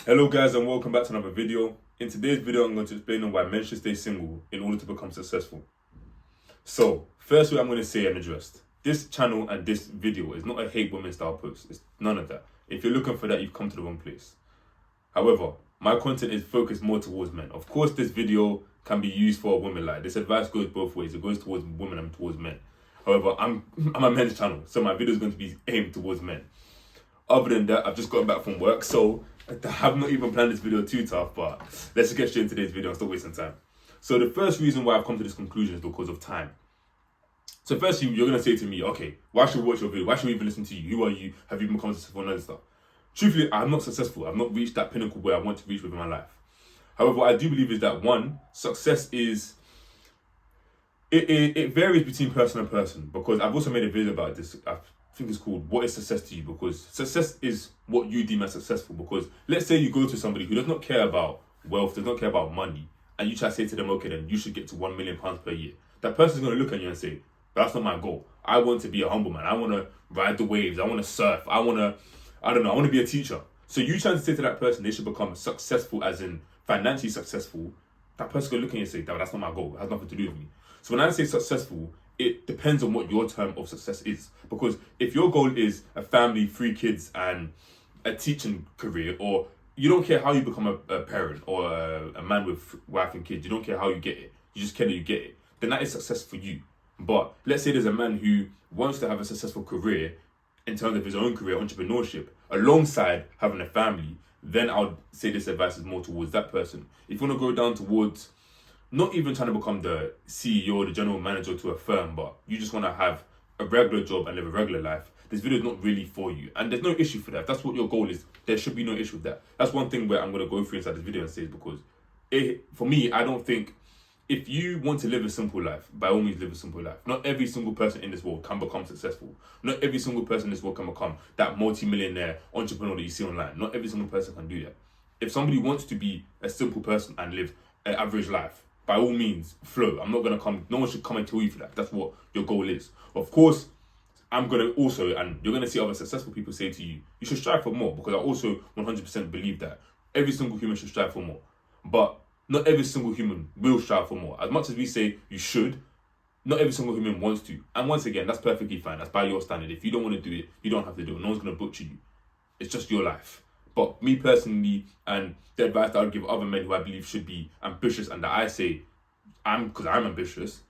Hello guys and welcome back to another video. In today's video I'm going to explain on why men should stay single in order to become successful. So, firstly I'm going to say and address, this channel and this video is not a hate women style post. It's none of that. If you're looking for that, you've come to the wrong place. However, my content is focused more towards men. Of course this video can be used for women. Like, this advice goes both ways. It goes towards women and towards men. However, I'm a men's channel, so my video is going to be aimed towards men. Other than that, I've just gotten back from work, so I have not even planned this video too tough, but let's just get straight into today's video and stop wasting time. So the first reason why I've come to this conclusion is because of time. So firstly, you're going to say to me, okay, why should we watch your video? Why should we even listen to you? Who are you? Have you become successful and other stuff? Truthfully, I'm not successful. I've not reached that pinnacle where I want to reach within my life. However, what I do believe is that, one, success is... It varies between person and person, because I've also made a video about this. I think it's called "What is Success to You?" Because success is what you deem as successful. Because let's say you go to somebody who does not care about wealth, does not care about money, and you try to say to them, okay, then you should get to £1 million per year. That person's going to look at you and say, but that's not my goal. I want to be a humble man. I want to ride the waves. I want to surf. I want to be a teacher. So you trying to say to that person they should become successful, as in financially successful, that person's going to look at you and say, that's not my goal. It has nothing to do with me. So when I say successful, it depends on what your term of success is. Because if your goal is a family, 3 kids, and a teaching career, or you don't care how you become a parent or a man with wife and kids, you don't care how you get it, you just care that you get it, then that is success for you. But let's say there's a man who wants to have a successful career in terms of his own career, entrepreneurship, alongside having a family, then I would say this advice is more towards that person. If you want to go down towards not even trying to become the CEO, the general manager to a firm, but you just want to have a regular job and live a regular life, this video is not really for you. And there's no issue for that. If that's what your goal is, there should be no issue with that. That's one thing where I'm going to go through inside this video and say, because for me, I don't think, if you want to live a simple life, by all means live a simple life. Not every single person in this world can become successful. Not every single person in this world can become that multi-millionaire entrepreneur that you see online. Not every single person can do that. If somebody wants to be a simple person and live an average life, by all means, flow. I'm not going to come, no one should come and tell you for that. That's what your goal is. Of course, I'm going to also, and you're going to see other successful people say to you, you should strive for more, because I also 100% believe that every single human should strive for more. But not every single human will strive for more. As much as we say you should, not every single human wants to. And once again, that's perfectly fine. That's by your standard. If you don't want to do it, you don't have to do it. No one's going to butcher you. It's just your life. But me personally, and the advice that I would give other men who I believe should be ambitious, and that I say, because I'm ambitious,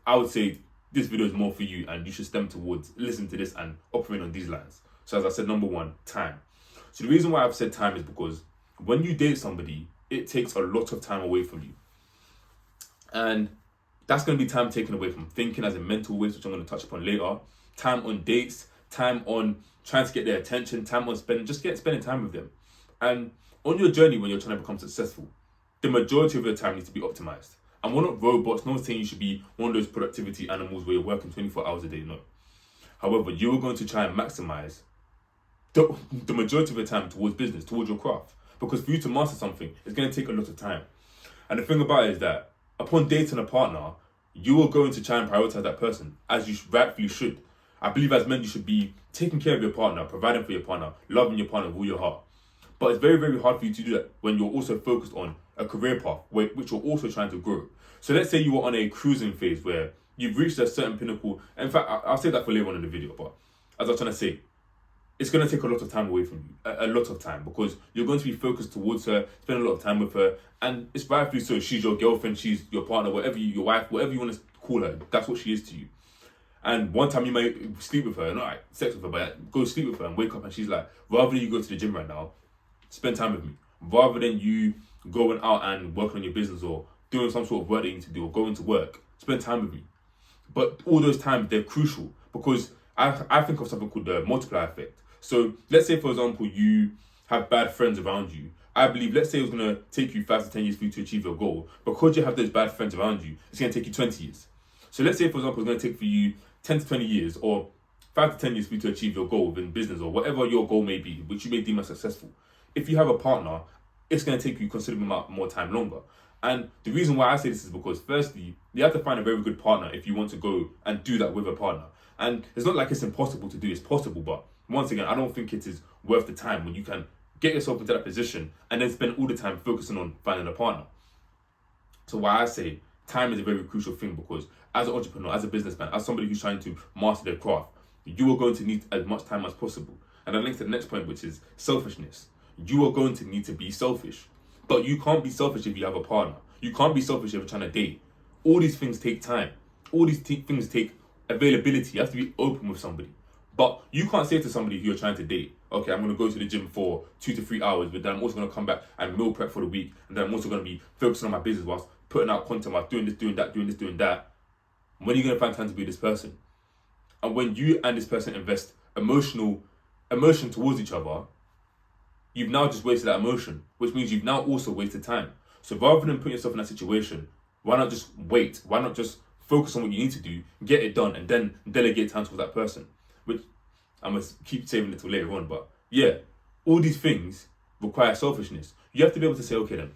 I would say this video is more for you, and you should stem towards listen to this and operate on these lines. So as I said, number one, time. So the reason why I've said time is because when you date somebody, it takes a lot of time away from you. And that's going to be time taken away from thinking as a mental waste, which I'm going to touch upon later. Time on dates, time on trying to get their attention, time on spending time with them. And on your journey when you're trying to become successful, the majority of your time needs to be optimized. And we're not robots. No one's saying you should be one of those productivity animals where you're working 24 hours a day, no. However, you're going to try and maximize the majority of your time towards business, towards your craft. Because for you to master something, it's going to take a lot of time. And the thing about it is that upon dating a partner, you are going to try and prioritize that person, as you rightfully should. I believe as men, you should be taking care of your partner, providing for your partner, loving your partner with all your heart. But it's very, very hard for you to do that when you're also focused on a career path, which you're also trying to grow. So let's say you were on a cruising phase where you've reached a certain pinnacle. In fact, I'll say that for later on in the video, but as I was trying to say, it's going to take a lot of time away from you, a lot of time, because you're going to be focused towards her, spend a lot of time with her, and it's rightfully so. She's your girlfriend, she's your partner, your wife, whatever you want to call her, that's what she is to you. And one time you might sleep with her, not like sex with her, but go sleep with her and wake up and she's like, rather than you go to the gym right now, spend time with me. Rather than you going out and working on your business or doing some sort of work that you need to do or going to work, spend time with me. But all those times, they're crucial, because I think of something called the multiplier effect. So let's say, for example, you have bad friends around you. I believe, let's say it was going to take you 5 to 10 years for you to achieve your goal. Because you have those bad friends around you, it's going to take you 20 years. So let's say, for example, it's going to take for you 10 to 20 years or 5 to 10 years for you to achieve your goal within business or whatever your goal may be, which you may deem as successful. If you have a partner, it's going to take you considerably more time longer. And the reason why I say this is because, firstly, you have to find a very good partner if you want to go and do that with a partner. And it's not like it's impossible to do, it's possible, but once again, I don't think it is worth the time when you can get yourself into that position, and then spend all the time focusing on finding a partner. So why I say time is a very crucial thing, because as an entrepreneur, as a businessman, as somebody who's trying to master their craft, you are going to need as much time as possible. And that links to the next point, which is selfishness. You are going to need to be selfish. But you can't be selfish if you have a partner. You can't be selfish if you're trying to date. All these things take time. All these things take availability. You have to be open with somebody. But you can't say to somebody who you're trying to date, okay, I'm going to go to the gym for 2 to 3 hours, but then I'm also going to come back and meal prep for the week. And then I'm also going to be focusing on my business whilst putting out content, whilst doing this, doing that, doing this, doing that. When are you going to find time to be this person? And when you and this person invest emotion towards each other, you've now just wasted that emotion, which means you've now also wasted time. So rather than putting yourself in that situation, why not just wait? Why not just focus on what you need to do, get it done, and then delegate time towards that person? Which I'm going to keep saving it till later on. But yeah, all these things require selfishness. You have to be able to say, okay then,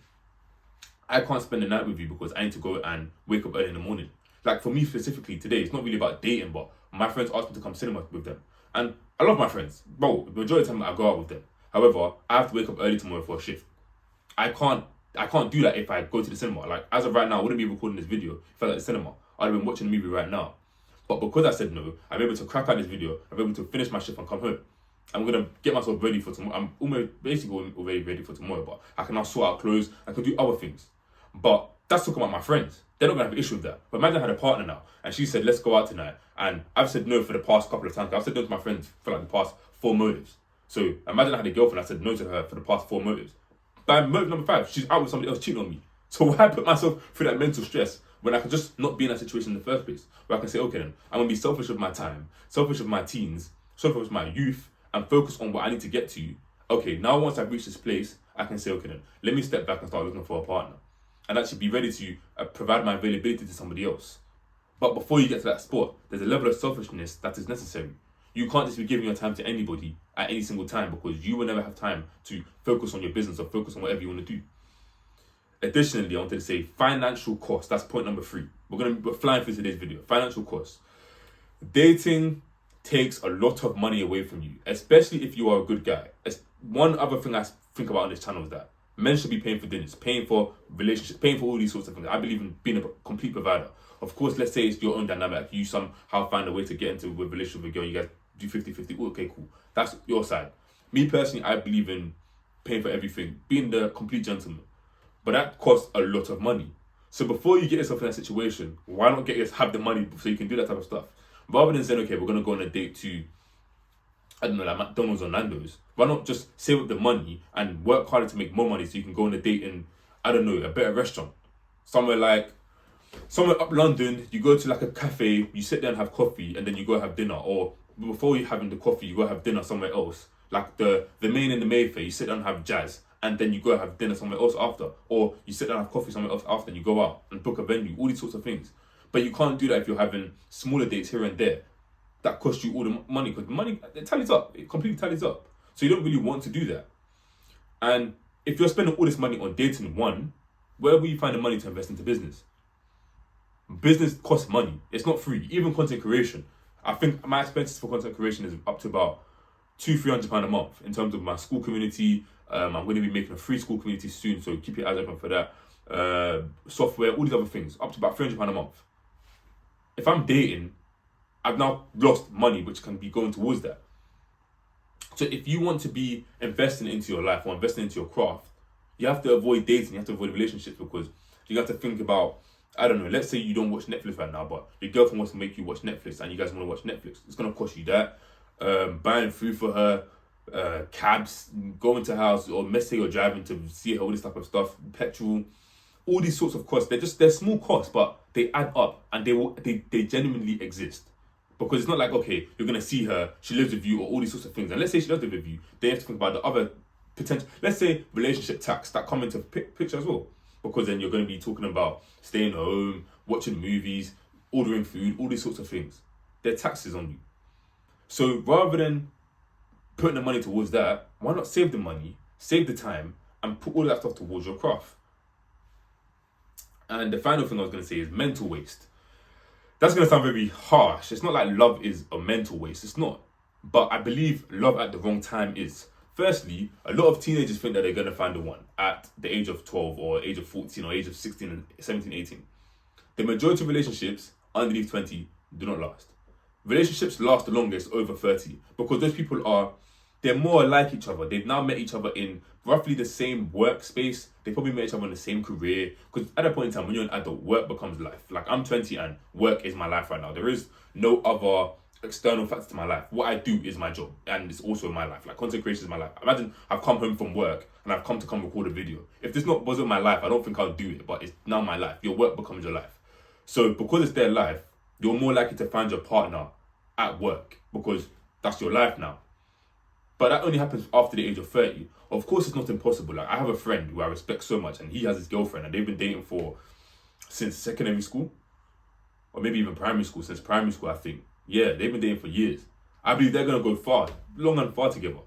I can't spend the night with you because I need to go and wake up early in the morning. Like for me specifically today, it's not really about dating, but my friends asked me to come cinema with them. And I love my friends. Bro, the majority of the time I go out with them. However, I have to wake up early tomorrow for a shift. I can't do that if I go to the cinema. Like as of right now, I wouldn't be recording this video if I was at the cinema. I'd have been watching the movie right now. But because I said no, I'm able to crack out this video, I'm able to finish my shift and come home. I'm going to get myself ready for tomorrow. I'm almost basically already ready for tomorrow, but I can now sort out clothes, I can do other things. But that's talking about my friends. They're not going to have an issue with that. But imagine I had a partner now, and she said, let's go out tonight. And I've said no for the past couple of times. I've said no to my friends for like the past 4 motives. So imagine I had a girlfriend, I said no to her for the past 4 motives. By motive number 5, she's out with somebody else cheating on me. So why put myself through that mental stress when I could just not be in that situation in the first place? Where I can say, okay then, I'm going to be selfish with my time, selfish with my teens, selfish with my youth, and focus on what I need to get to. Okay, now once I've reached this place, I can say, okay then, let me step back and start looking for a partner. And actually be ready to provide my availability to somebody else. But before you get to that spot, there's a level of selfishness that is necessary. You can't just be giving your time to anybody at any single time, because you will never have time to focus on your business or focus on whatever you want to do. Additionally, I wanted to say financial cost. That's point number 3. We're flying through today's video. Financial cost. Dating takes a lot of money away from you, especially if you are a good guy. One other thing I think about on this channel is that men should be paying for dinners, paying for relationships, paying for all these sorts of things. I believe in being a complete provider. Of course, let's say it's your own dynamic. You somehow find a way to get into a relationship with a girl. You guys do 50-50. Okay, cool. That's your side. Me personally, I believe in paying for everything, being the complete gentleman. But that costs a lot of money. So before you get yourself in that situation, why not have the money so you can do that type of stuff? Rather than saying, okay, we're going to go on a date to, I don't know, like McDonald's or Nando's. Why not just save up the money and work harder to make more money so you can go on a date in, I don't know, a better restaurant. Somewhere up London, you go to like a cafe, you sit there and have coffee, and then you go have dinner. Or before you having the coffee, you go have dinner somewhere else. Like the main in the Mayfair, you sit down and have jazz, and then you go have dinner somewhere else after. Or you sit down and have coffee somewhere else after, and you go out and book a venue, all these sorts of things. But you can't do that if you're having smaller dates here and there that cost you all the money, because the money, it tallies up. It completely tallies up. So you don't really want to do that. And if you're spending all this money on dating, where will you find the money to invest into business? Business costs money. It's not free. Even content creation. I think my expenses for content creation is up to about £200-300 a month in terms of my school community. I'm going to be making a free school community soon, so keep your eyes open for that. Software, all these other things, up to about £300 a month. If I'm dating, I've now lost money which can be going towards that. So if you want to be investing into your life or investing into your craft, you have to avoid dating, you have to avoid relationships, because you have to think about, I don't know, let's say you don't watch Netflix right now, but your girlfriend wants to make you watch Netflix and you guys want to watch Netflix. It's going to cost you that. Buying food for her, cabs, going to her house, or let's say you're driving to see her, all this type of stuff, petrol, all these sorts of costs. They're small costs, but they add up, and they genuinely exist. Because it's not like, okay, you're going to see her, she lives with you, or all these sorts of things. And let's say she does live with you, then you have to think about the other potential, let's say relationship tax that come into picture as well. Because then you're going to be talking about staying home, watching movies, ordering food, all these sorts of things. There are taxes on you. So rather than putting the money towards that, why not save the money, save the time, and put all that stuff towards your craft? And the final thing I was going to say is mental waste. That's going to sound very harsh. It's not like love is a mental waste. It's not. But I believe love at the wrong time is. Firstly, a lot of teenagers think that they're going to find the one at the age of 12 or age of 14 or age of 16 and 17, 18. The majority of relationships underneath 20 do not last. Relationships last the longest over 30 because those people they're more like each other. They've now met each other in roughly the same workspace. They probably met each other in the same career. Because at that point in time, when you're an adult, work becomes life. Like, I'm 20 and work is my life right now. There is no other external factors to my life. What I do is my job, and it's also my life. Like, content creation is my life. Imagine I've come home from work and I've come record a video. If this wasn't my life, I don't think I'll do it, but it's now my life. Your work becomes your life. So because it's their life, you're more likely to find your partner at work because that's your life now. But that only happens after the age of 30. Of course, it's not impossible. Like, I have a friend who I respect so much, and he has his girlfriend, and they've been dating since secondary school, or maybe even primary school, since primary school, I think. Yeah, they've been dating for years. I believe they're going to go far, long and far together.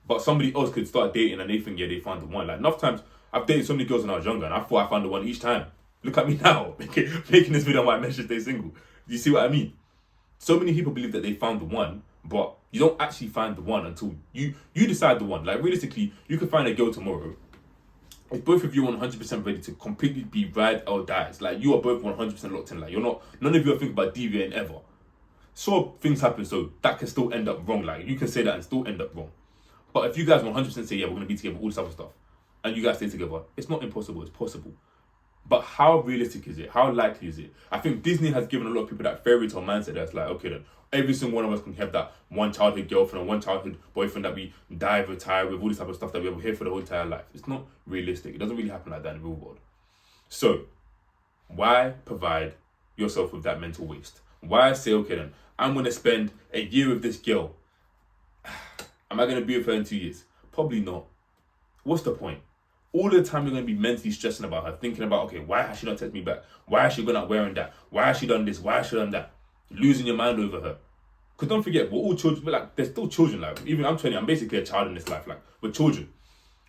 But somebody else could start dating and they think, yeah, they found the one. Like, enough times, I've dated so many girls when I was younger, and I thought I found the one each time. Look at me now, making this video on why men should stay single. Do you see what I mean? So many people believe that they found the one, but you don't actually find the one until you decide the one. Like, realistically, you could find a girl tomorrow. If both of you are 100% ready to completely be ride or dies, like, you are both 100% locked in, like, none of you are thinking about deviating ever. So things happen, so that can still end up wrong. Like, you can say that and still end up wrong. But if you guys 100% say, yeah, we're going to be together, all this other stuff, and you guys stay together, it's not impossible, it's possible. But how realistic is it? How likely is it? I think Disney has given a lot of people that fairy tale mindset that's like, okay then, every single one of us can have that one childhood girlfriend or one childhood boyfriend that we die, retire with, all this type of stuff that we have here for the whole entire life. It's not realistic. It doesn't really happen like that in the real world. So, why provide yourself with that mental waste? Why say, okay then, I'm going to spend a year with this girl. Am I going to be with her in 2 years? Probably not. What's the point? All the time you're going to be mentally stressing about her, thinking about, okay, why has she not texted me back? Why has she gone out wearing that? Why has she done this? Why has she done that? Losing your mind over her. Because don't forget, we're all children, but like, they're still children. Like, even I'm 20, I'm basically a child in this life. Like, we're children.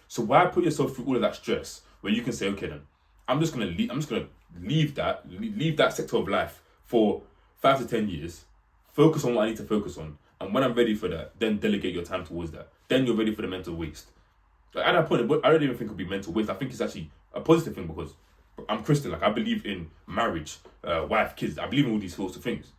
So why put yourself through all of that stress where you can say, okay then, I'm just going to leave that sector of life for 5 to 10 years, focus on what I need to focus on, and when I'm ready for that, then delegate your time towards that. Then you're ready for the mental waste. Like, at that point, I don't even think it'll be mental waste. I think it's actually a positive thing because I'm Christian. Like, I believe in marriage, wife, kids. I believe in all these sorts of things.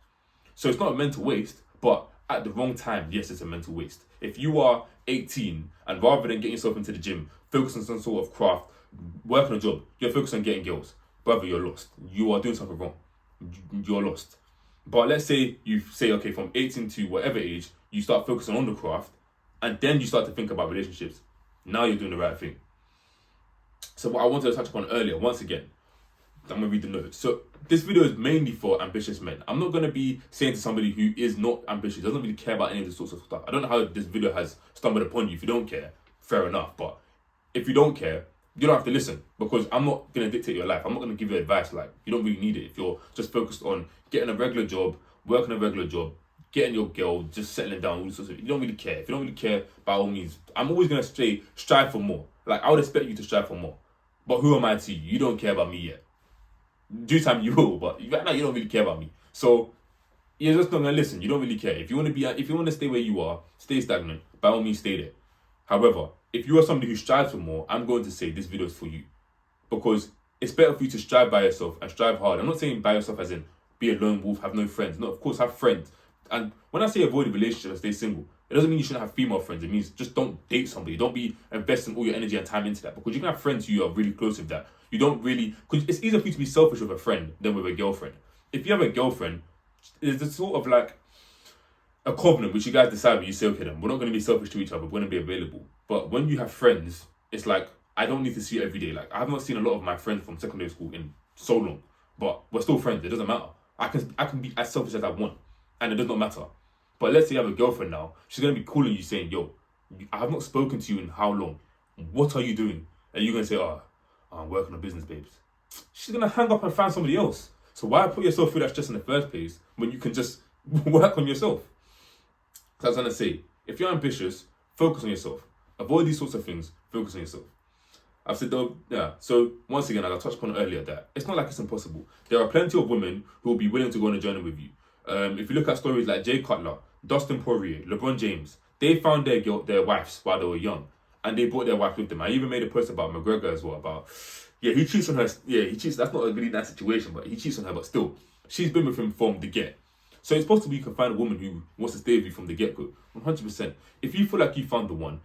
So it's not a mental waste, but at the wrong time, yes, it's a mental waste. If you are 18 and rather than getting yourself into the gym, focus on some sort of craft, work on a job, you're focused on getting girls, brother, you're lost. You are doing something wrong. You're lost. But let's say you say, okay, from 18 to whatever age, you start focusing on the craft, and then you start to think about relationships. Now you're doing the right thing. So what I wanted to touch upon earlier, once again, I'm going to read the notes. So this video is mainly for ambitious men. I'm not going to be saying to somebody who is not ambitious, doesn't really care about any of this sorts of stuff. I don't know how this video has stumbled upon you. If you don't care, fair enough. But if you don't care, you don't have to listen because I'm not going to dictate your life. I'm not going to give you advice. Like, you don't really need it. If you're just focused on getting a regular job, working a regular job, getting your girl, just settling down, all this sort of, you don't really care. If you don't really care, by all means, I'm always going to say strive for more. Like, I would expect you to strive for more. But who am I to you? You don't care about me yet. Due time you will, but right now you don't really care about me. So you're just not gonna listen. You don't really care. If you want to stay where you are, stay stagnant. By all means, stay there. However, if you are somebody who strives for more, I'm going to say this video is for you because it's better for you to strive by yourself and strive hard. I'm not saying by yourself as in be a lone wolf, have no friends. No, of course, have friends. And when I say avoid a relationship and stay single, it doesn't mean you shouldn't have female friends. It means just don't date somebody. Don't be investing all your energy and time into that because you can have friends who are really close with that. You don't really, because it's easier for you to be selfish with a friend than with a girlfriend. If you have a girlfriend, there's a sort of like a covenant which you guys decide when you say, okay, then we're not going to be selfish to each other. We're going to be available. But when you have friends, it's like, I don't need to see you every day. Like, I have not seen a lot of my friends from secondary school in so long, but we're still friends. It doesn't matter. I can be as selfish as I want, and it does not matter. But let's say you have a girlfriend now. She's going to be calling you saying, yo, I have not spoken to you in how long? What are you doing? And you're going to say, oh, I'm working on business, babes. She's going to hang up and find somebody else. So why put yourself through that stress in the first place when you can just work on yourself? So I was going to say, if you're ambitious, focus on yourself. Avoid these sorts of things. Focus on yourself. I've said, though, yeah. So once again, as I touched upon earlier, that it's not like it's impossible. There are plenty of women who will be willing to go on a journey with you. If you look at stories like Jay Cutler, Dustin Poirier, LeBron James, They found their wives while they were young, and they brought their wife with them. I even made a post about McGregor as well, about, he cheats on her. Yeah, he cheats. That's not a really nice situation, but he cheats on her. But still, she's been with him from the get. So it's possible you can find a woman who wants to stay with you from the get-go. 100%. If you feel like you found the one,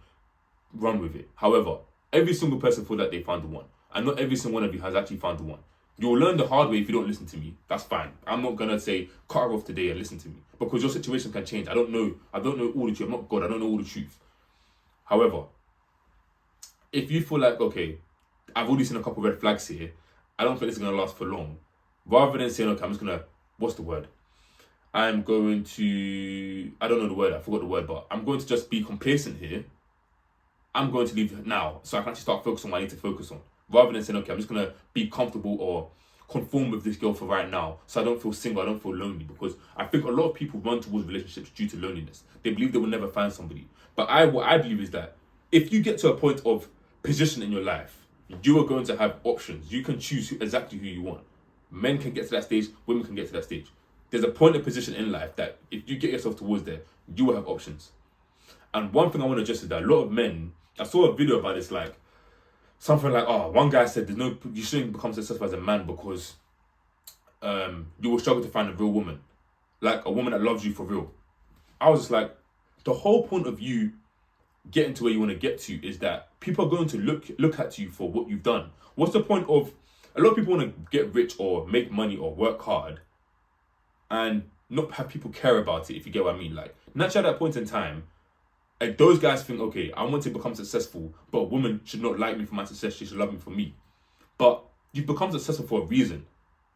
run with it. However, every single person feel like they found the one, and not every single one of you has actually found the one. You'll learn the hard way if you don't listen to me. That's fine. I'm not gonna say cut her off today and listen to me, because your situation can change. I don't know all the truth. I'm not God. I don't know all the truth. However, if you feel like, okay, I've already seen a couple of red flags here, I don't think this is gonna last for long. Rather than saying, okay, I'm just gonna, what's the word? I'm going to, I don't know the word, I forgot the word, but I'm going to just be complacent here. I'm going to leave now so I can actually start focusing on what I need to focus on. Rather than saying, okay, I'm just going to be comfortable or conform with this girl for right now so I don't feel single, I don't feel lonely. Because I think a lot of people run towards relationships due to loneliness. They believe they will never find somebody. But what I believe is that if you get to a point of position in your life, you are going to have options. You can choose exactly who you want. Men can get to that stage, women can get to that stage. There's a point of position in life that if you get yourself towards there, you will have options. And one thing I want to address is that a lot of men, I saw a video about this, like, something like, one guy said, you shouldn't become successful as a man because you will struggle to find a real woman. Like, a woman that loves you for real. I was just like, the whole point of you getting to where you want to get to is that people are going to look at you for what you've done. What's the point of, a lot of people want to get rich or make money or work hard and not have people care about it, if you get what I mean. Like, naturally at that point in time, like, those guys think, okay, I want to become successful, but a woman should not like me for my success, she should love me for me. But you've become successful for a reason.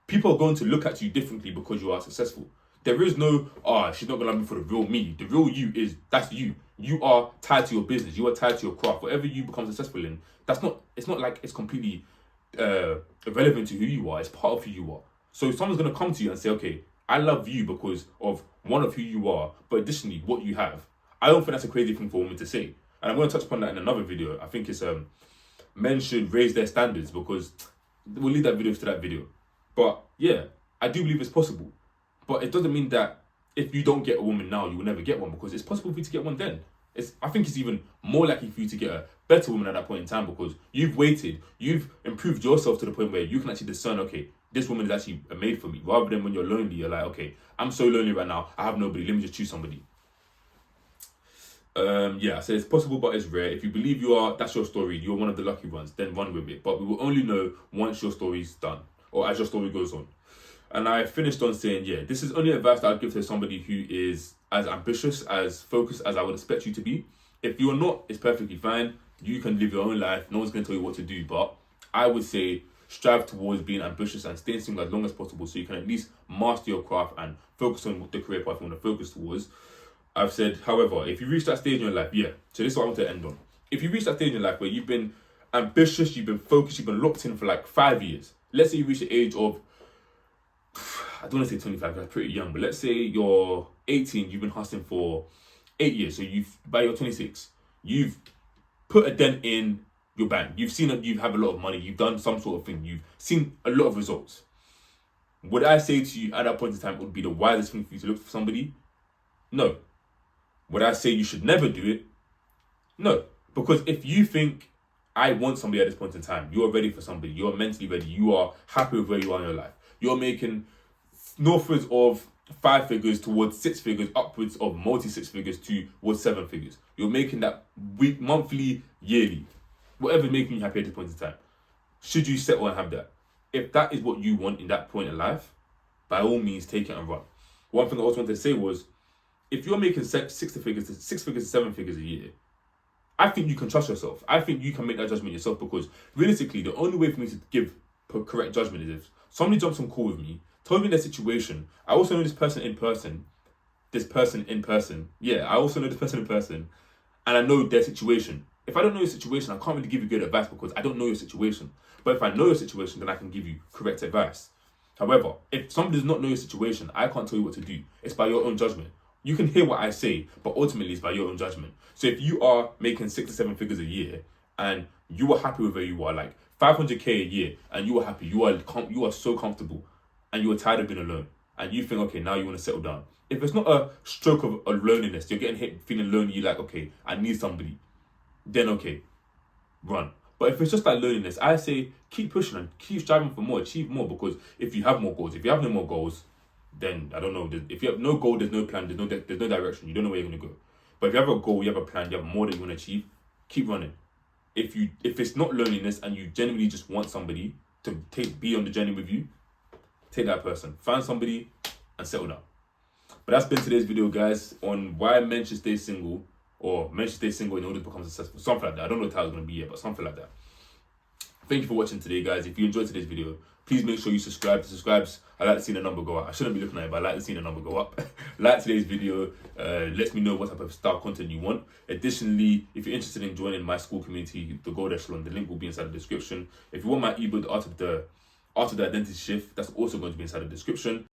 People are going to look at you differently because you are successful. There is no, she's not going to love me for the real me. The real you that's you. You are tied to your business. You are tied to your craft. Whatever you become successful in, it's not like it's completely irrelevant to who you are. It's part of who you are. So someone's going to come to you and say, okay, I love you because of one of who you are, but additionally, what you have. I don't think that's a crazy thing for a woman to say. And I'm going to touch upon that in another video. I think it's men should raise their standards, because we'll leave that video to that video. But yeah, I do believe it's possible. But it doesn't mean that if you don't get a woman now, you will never get one, because it's possible for you to get one then. I think it's even more likely for you to get a better woman at that point in time, because you've waited, you've improved yourself to the point where you can actually discern, okay, this woman is actually made for me. Rather than when you're lonely, you're like, okay, I'm so lonely right now, I have nobody, let me just choose somebody. I said it's possible, but it's rare. If you believe that's your story, you're one of the lucky ones, then run with it. But we will only know once your story's done, or as your story goes on. And I finished on saying, this is only advice that I'd give to somebody who is as ambitious, as focused as I would expect you to be. If you're not, it's perfectly fine. You can live your own life. No one's going to tell you what to do. But I would say strive towards being ambitious and staying single as long as possible, so you can at least master your craft and focus on the career path you want to focus towards. I've said, however, if you reach that stage in your life, so this is what I want to end on. If you reach that stage in your life where you've been ambitious, you've been focused, you've been locked in for like 5 years. Let's say you reach the age of, I don't want to say 25, that's pretty young, but let's say you're 18, you've been hustling for 8 years. So by your 26, you've put a dent in your bank. You've seen that you have a lot of money. You've done some sort of thing. You've seen a lot of results. Would I say to you at that point in time it would be the wisest thing for you to look for somebody? No. Would I say you should never do it? No. Because if you think, I want somebody at this point in time, you're ready for somebody, you're mentally ready, you are happy with where you are in your life, you're making northwards of 5 figures towards 6 figures, upwards of multi-6 figures towards 7 figures. You're making that week, monthly, yearly, whatever's making you happy at this point in time. Should you settle and have that? If that is what you want in that point in life, by all means, take it and run. One thing I also wanted to say was, if you're making 6 figures to 7 figures a year, I think you can trust yourself. I think you can make that judgment yourself, because realistically, the only way for me to give correct judgment is if somebody jumps on call with me, told me their situation. I also know this person in person. Yeah, I also know this person in person, and I know their situation. If I don't know your situation, I can't really give you good advice because I don't know your situation. But if I know your situation, then I can give you correct advice. However, if somebody does not know your situation, I can't tell you what to do. It's by your own judgment. You can hear what I say, but ultimately it's by your own judgment. So if you are making 6 to 7 figures a year and you are happy with where you are, like 500k a year, and you are happy, you are so comfortable, and you are tired of being alone, and you think, okay, now you want to settle down. If it's not a stroke of loneliness, you're getting hit, feeling lonely, you're like, okay, I need somebody, then okay, run. But if it's just like loneliness, I say keep pushing and keep striving for more, achieve more, because if you have more goals, if you have no more goals, then I don't know. If you have no goal, there's no plan, there's no direction. You don't know where you're gonna go. But if you have a goal, you have a plan, you have more that you want to achieve, keep running. If it's not loneliness and you genuinely just want somebody to be on the journey with you, take that person. Find somebody and settle down. But that's been today's video, guys, on why men should stay single, or men should stay single in order to become successful. Something like that. I don't know what the title's going to be yet, but something like that. Thank you for watching today, guys. If you enjoyed today's video, please make sure you subscribe. I like to see the number go up. I shouldn't be looking at it, but I like to see the number go up. Like today's video. Let me know what type of style content you want. Additionally, if you're interested in joining my school community, the Gold Echelon, the link will be inside the description. If you want my ebook, the Art of the Identity Shift, that's also going to be inside the description.